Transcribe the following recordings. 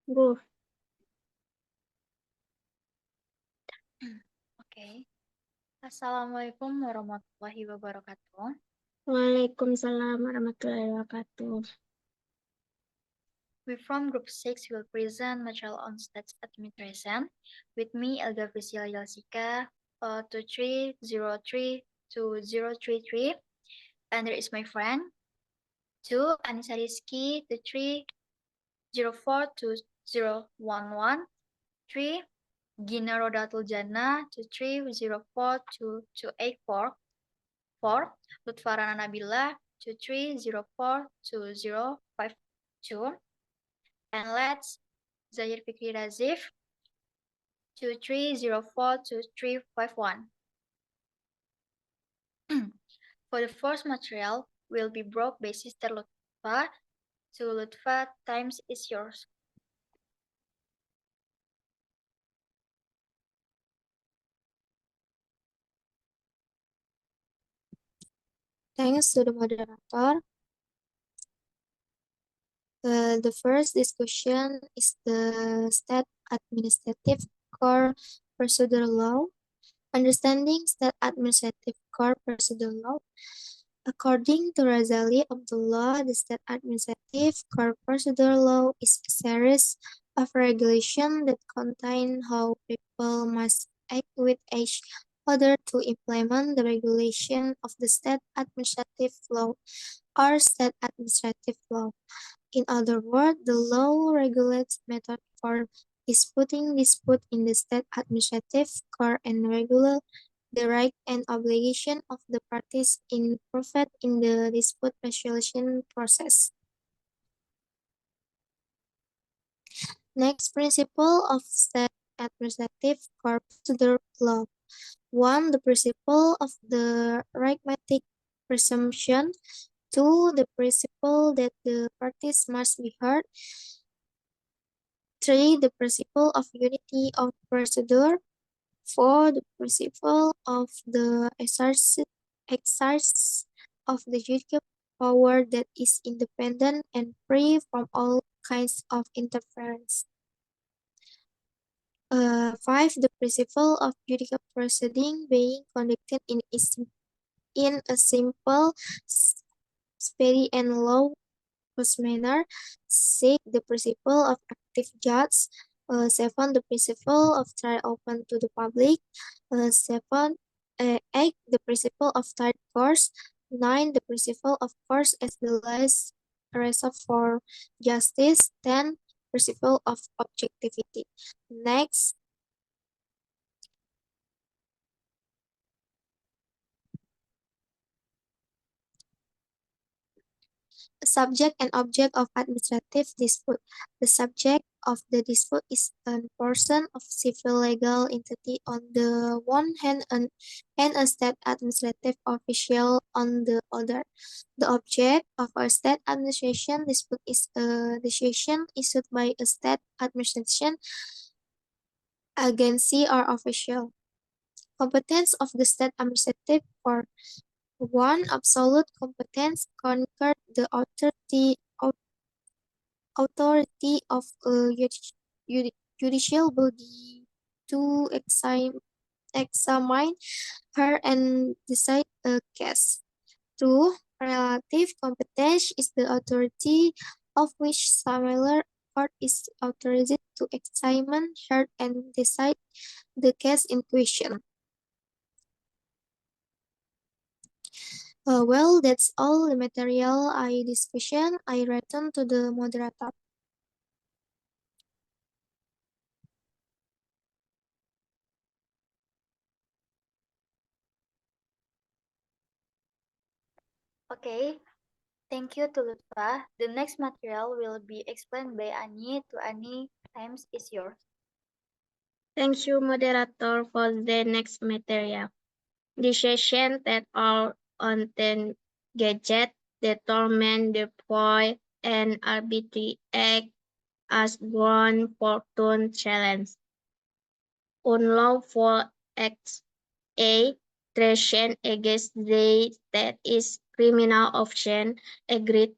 Go. Oke. Assalamualaikum warahmatullahi wabarakatuh. Waalaikumsalam warahmatullahi wabarakatuh. We from Group 6 will present material on state administration. With me, Elga Priscilla Yelsika, 23032033. And there is my friend, 2, Anissa Rizky, 23042011. 3, Gina Rodatul Jana, 23042284. 4, Lutfarana Nabila, 23042052. And let's Zahir Fikri Razif, 23042351. For the first material will be brought by Sister Lutfa. So Lutfa, times is yours. Thanks to the moderator. The first discussion is the state administrative core procedure law. Understanding state administrative core procedure law. According to Razali Abdullah, the state administrative core procedure law is a series of regulations that contain how people must act with each other to implement the regulation of the state administrative law or state administrative law. In other words, the law regulates method for disputing dispute in the state administrative court and regulate the right and obligation of the parties involved in the dispute resolution process. Next principle of state administrative court procedure law. 1. The principle of the arithmetic presumption. 2. The principle that the parties must be heard. 3. The principle of unity of procedure. 4. The principle of the exercise of the judicial power that is independent and free from all kinds of interference. 5. The principle of judicial proceeding being conducted in a simple, speedy, and low-cost manner. 6. The principle of active judge. 7. The principle of trial open to the public. 8. The principle of third course. 9. The principle of course as the last resort for justice. 10. Principle of objectivity. Next, subject and object of administrative dispute. The subject of the dispute is a person of civil legal entity on the one hand and a state administrative official on the other. The object of a state administration dispute is a decision issued by a state administration agency or official. Competence of the state administrative court. 1. Absolute competence conquered the authority of a judicial body to examine her and decide a case. 2. Relative competence is the authority of which similar court is authorized to examine, hear, and decide the case in question. Well, that's all the material I discussion. I return to the moderator. Okay, thank you to Lutfa. The next material will be explained by Ani. To Ani, times is yours. Thank you, moderator, for the next material. Decisions that are on the gadget determine the point and arbitrary act as ground fortune challenge. Unlawful acts A. Treason against the state is criminal offense. Agreed.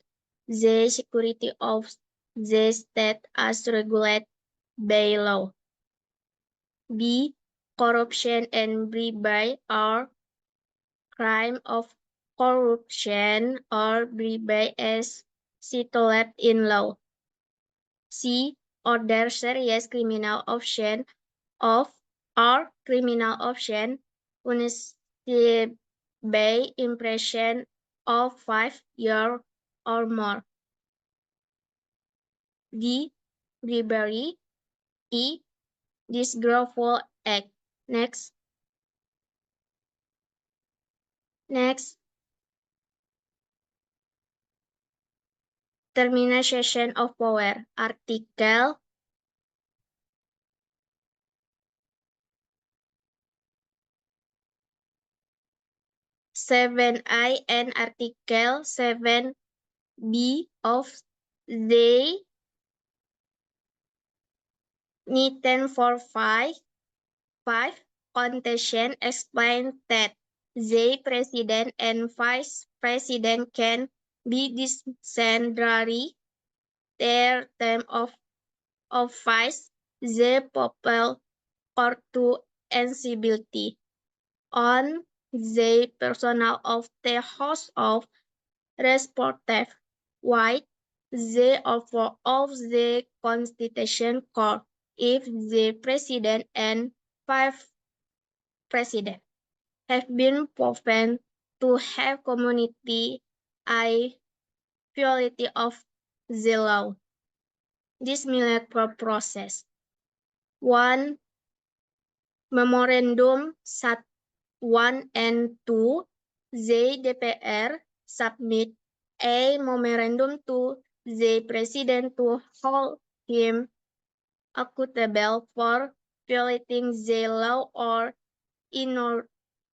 The security of the state as regulated by law. B. Corruption and bribery are crime of corruption or bribery as stipulated in law. C. Other serious criminal offense of or criminal offense punishable by imprisonment of 5 years or more. D. Bribery. E. Disgraceful act. Next. Termination of power. Artikel 7I and Article 7B of the 1945 Constitution explain that the president and vice president can be disenfranchised their term of office, the people or to ensibility on the personnel of the House of respective white the offer of the Constitution Court if the President and Vice President have been proven to have community violation of the law. This military process. 1. Memorandum 1 and 2. The DPR submit a memorandum to the President to hold him accountable for violating the law or ignore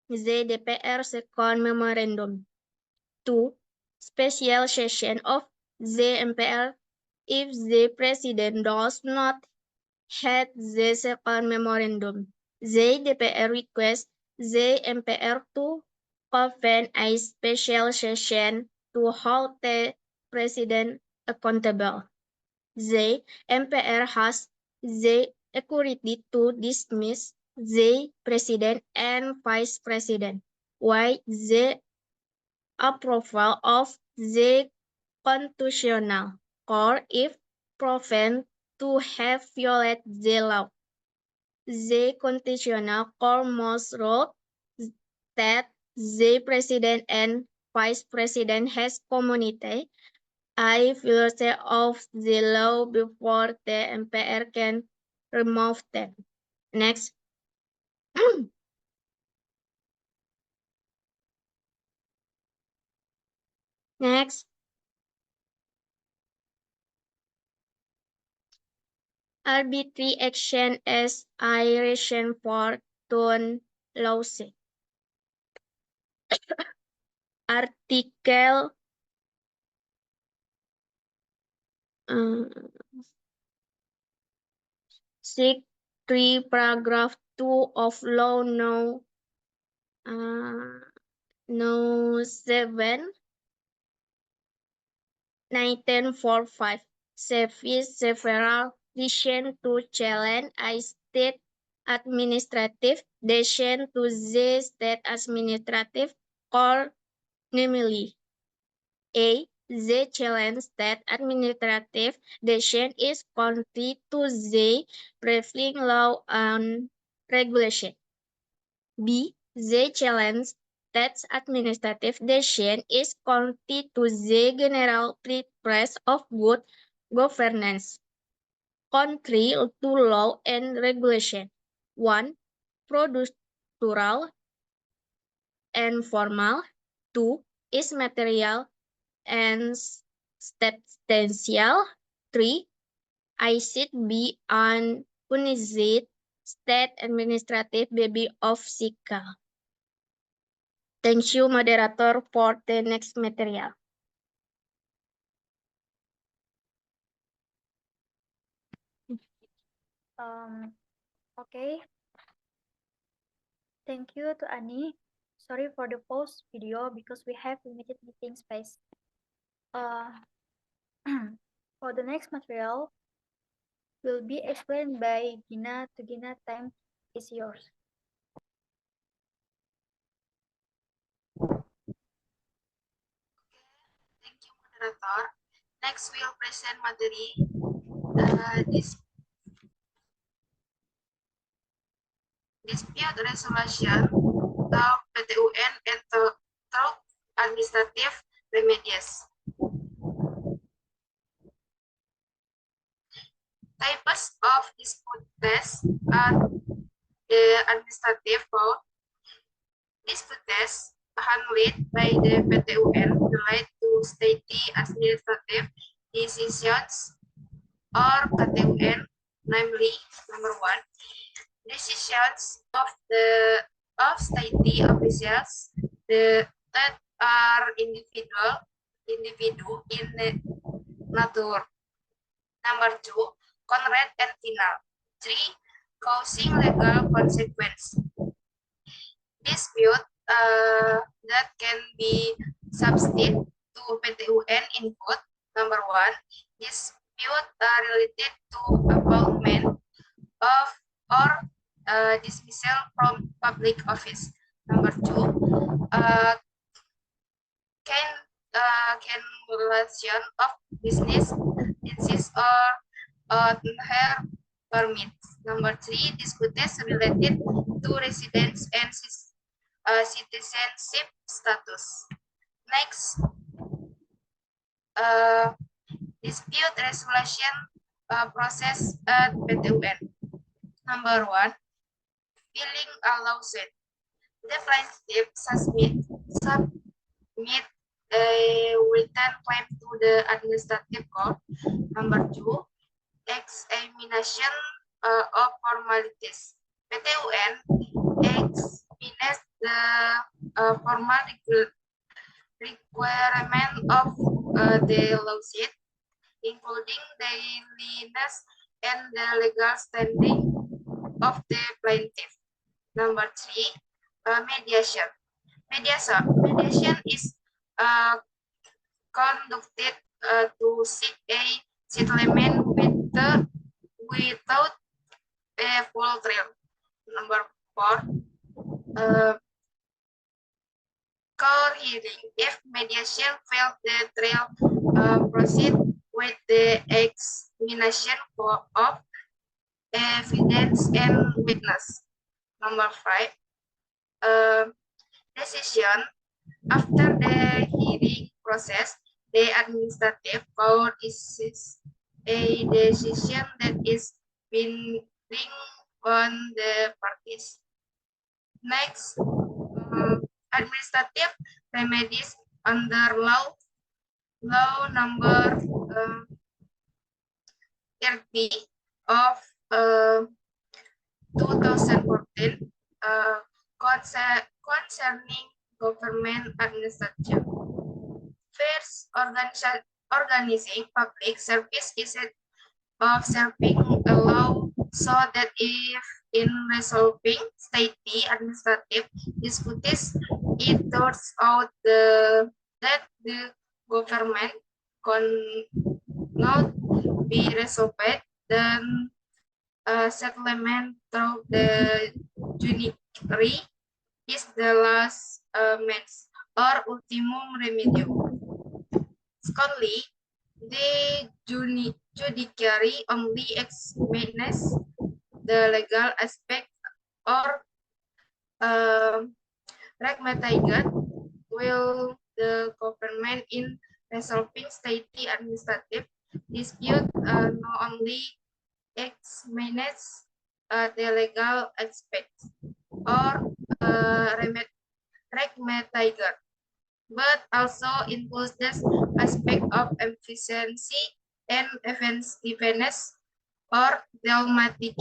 the DPR second memorandum. 2. Special session of the MPR if the President does not have the second memorandum. The DPR requests the MPR to convene a special session to hold the President accountable. The MPR has the authority to dismiss the President and Vice President, while the approval of the Constitutional Court if proven to have violated the law. The Constitutional Court must rule that the President and Vice President has committed a violation of the law before the MPR can remove them. Next. Next. Arbitrary action as a reason for doing lawsuit. Artikel 6.3 paragraph 2 of law no 7 1945 suffice several reasons to challenge a state administrative decision to the state administrative court, namely A. The challenge state administrative decision is contrary to the prevailing law and regulation. B. The challenge state administrative decision is contrary to the general principles of good governance. Contrary to law and regulation. 1. Procedural and formal. 2. Is material and substantial. 3. I should be an punished state administrative baby of Sika. Thank you, moderator, for the next material. Okay. Thank you to Annie. Sorry for the pause video because we have limited meeting space. Uh, For the next material will be explained by Gina. To Gina, time is yours. Thank you, moderator. Next, we'll present materi dispute resolution of PTUN and through administrative remedies. Types of disputes are the administrative code. Disputes handled by the PTUN relate to state administrative decisions or KTUN, namely, number one, decisions of state officials that are individual in nature. Number two, concrete and final. Three, causing legal consequence. Dispute that can be substituted to PTUN input. Number one, dispute related to appointment of or dismissal from public office. Number two, cancellation of business licenses or her permits. Number three, disputes related to residence and citizenship status. Next, dispute resolution process at PTUN. Number one, filing a lawsuit. The plaintiff submit a written claim to the administrative court. Number two, examination of formalities. PTUN examines the formal requirement of the lawsuit, including the timeliness and the legal standing of the plaintiff. Number three, mediation. Mediation is conducted to seek a settlement without a full trial. Number four, court hearing. If mediation fails, the trial proceed with the examination of evidence and witness. Number five, decision. After the hearing process, the administrative court issues a decision that is binding on the parties. Next, administrative remedies under law number 30 of 2014 concerning government administration. First, organizing public service is observing a law so that if in resolving state administrative disputes, it turns out that the government cannot be resolved, then settlement through the judiciary is the last means or ultimum remedium. Secondly, the judiciary only examines the legal aspect or pragmatigat, will the government in resolving state administrative dispute not only examines the legal aspect or pragmatigat, but also includes the aspect of efficiency and effectiveness or dogmatic.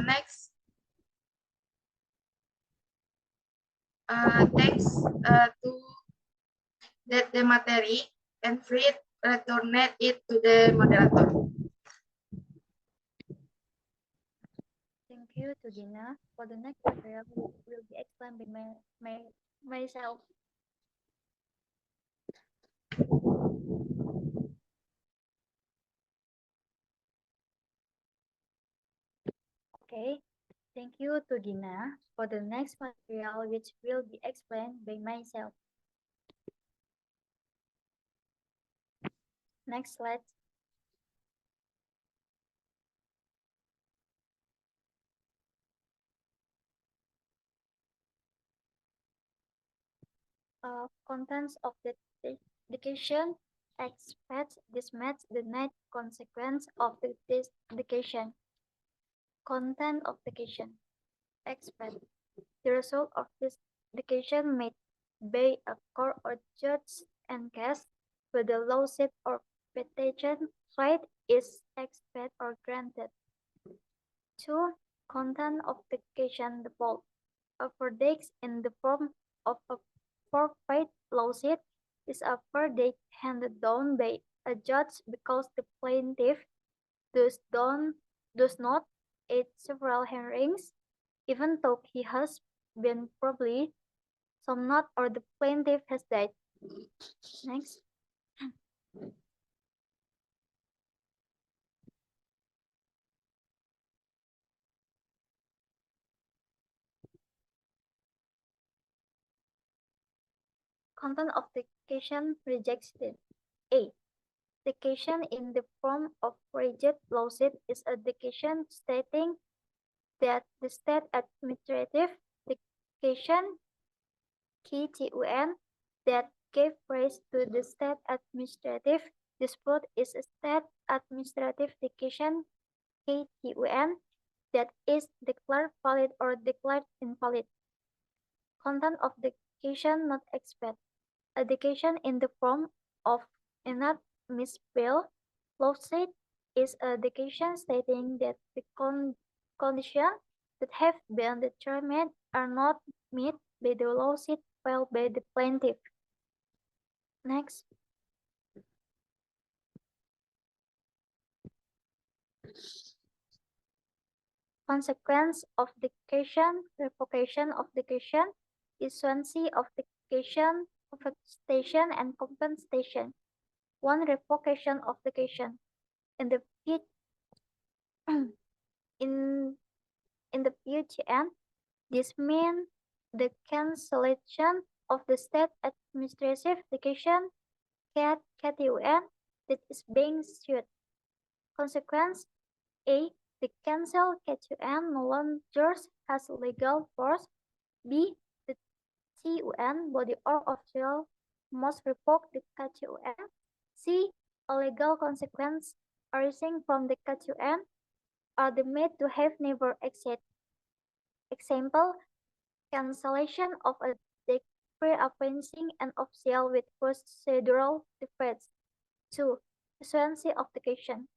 Next, thanks to the materi and free return it to the moderator. Thank you to Gina. For the next material will be explained by myself. Okay, thank you to Gina for the next material which will be explained by myself. Next slide. Contents of the dedication expects this match the net consequence of this dedication. Content of dedication expect the result of this dedication made by a court or judge and case whether lawsuit or petition right is expected or granted. 2. Content of dedication default. A verdict in the form of a forfeit lawsuit is a verdict handed down by a judge because the plaintiff does not at several hearings, even though he has been probably some not or the plaintiff has died. Next. Content of the dedication rejected. A. Dedication in the form of rigid lawsuit is a dedication stating that the state administrative dedication KTUN that gave rise to the state administrative dispute is a state administrative dedication KTUN that is declared valid or declared invalid. Content of dedication not expect. A dedication in the form of inadmissible lawsuit is a dedication stating that the conditions that have been determined are not met by the lawsuit filed by the plaintiff. Next. Consequence of dedication, revocation of dedication, issuance of dedication, compensation and compensation. 1. Revocation of dedication. In the in the PUGN, this means the cancellation of the state administrative dedication KTUN that is being sued. Consequence A. The cancelled KTUN no longer has legal force. B. The TUN body or official must revoke the KTUN. C. A legal consequence arising from the KTUN are made to have never existed. Example, cancellation of a decree appointing an official with procedural defects. 2. Issuance of dedication.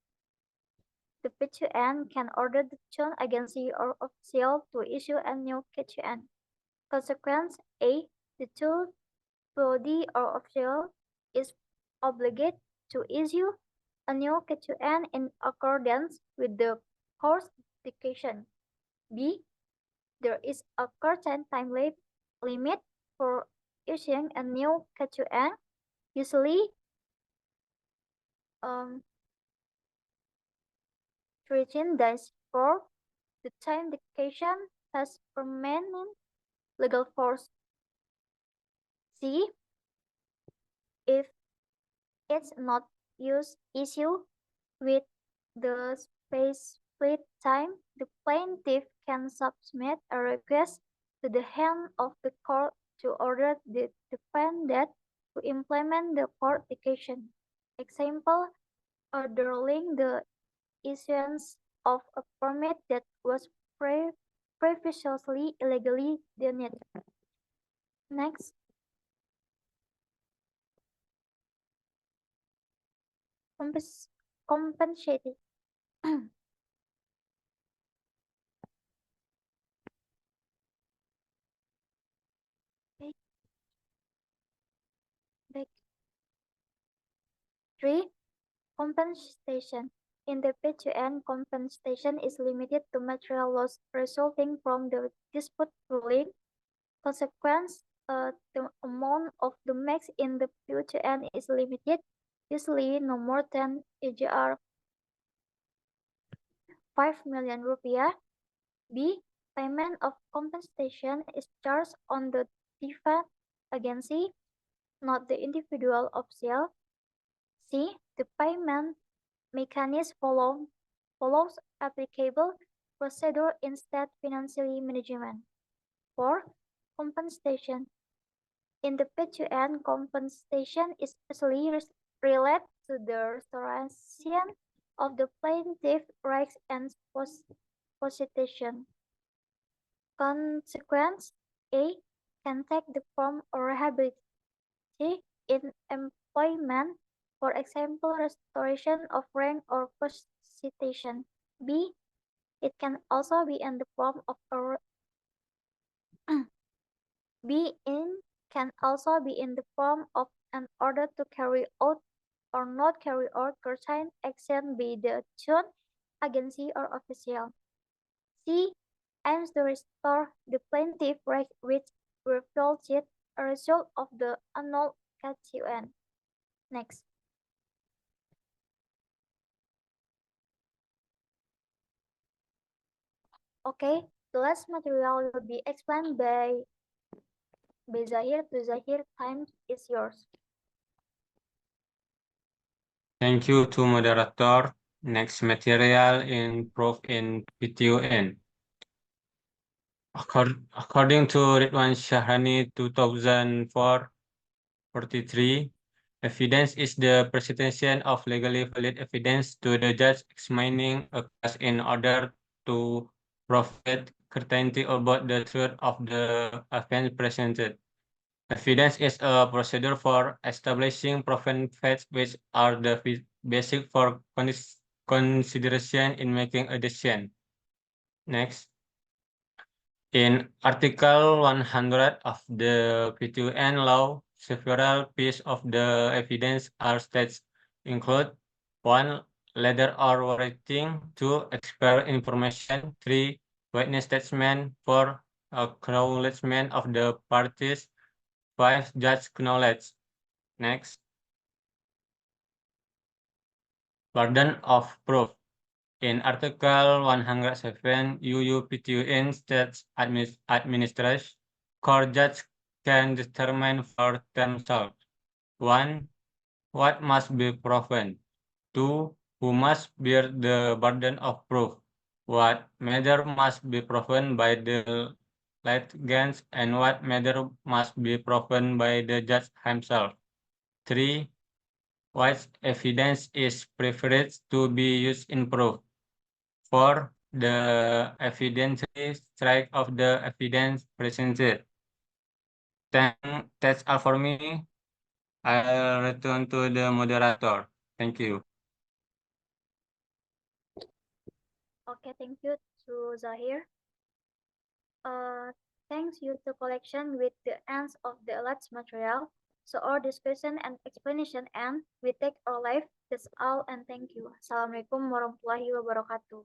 The KTUN can order the tune agency or official to issue a new KTUN. Consequence A. The tool body or official is obligated to issue a new KTUN in accordance with the court's dedication. B. There is a certain time limit for issuing a new KTUN, usually 13 days before the time dedication has permanent legal force. C. If it's not issue with the split time, the plaintiff can submit a request to the hand of the court to order the defendant to implement the court dedication. Example, ordering the issuance of a permit that was previously illegally denied. Next. Compensated. Back. 3. Compensation. In the PGN, compensation is limited to material loss resulting from the dispute ruling. Consequence, the amount of the max in the PGN is limited, usually no more than EGR 5 million rupiah. B. Payment of compensation is charged on the defense agency, not the individual official. C. The payment mechanism follows applicable procedure in state financial management. 4. Compensation. In the P2N, compensation is especially related to the restoration of the plaintiff rights and position. Consequence A can take the form of rehabilitation in employment, for example, restoration of rank or position. B. It can also be in the form of a can also be in the form of an order to carry out or not carry out certain action by the tune, agency, or official. C. Aims to restore the plaintiff right which resulted a result of the annulled KTUN. Next. Okay, the last material will be explained by Zahir. To Zahir, time is yours. Thank you to moderator. Next material in proof in PTUN. According to Ridwan Shahrani 2004-43, evidence is the presentation of legally valid evidence to the judge examining a case in order to provide certainty about the truth of the offense presented. Evidence is a procedure for establishing proven facts which are the basic for consideration in making a decision. Next. In Article 100 of the PTUN law, several pieces of the evidence are stated include 1. Letter or writing, 2. Expert information, 3. Witness statement, 4. Acknowledgement of the parties, 5. Judge knowledge. Next. Burden of proof. In Article 107 UU-PTUN states administration court judge can determine for themselves 1. What must be proven. 2. Who must bear the burden of proof. What matter must be proven by the litigants and what matter must be proven by the judge himself. 3. What evidence is preferred to be used in proof. 4. The evidentiary strength of the evidence presented. That's all for me. I'll return to the moderator. Thank you. Okay, thank you to Zahir. Thanks you to collection with the ends of the alleged material. So our discussion and explanation end. We take our life. That's all and thank you. Assalamualaikum warahmatullahi wabarakatuh.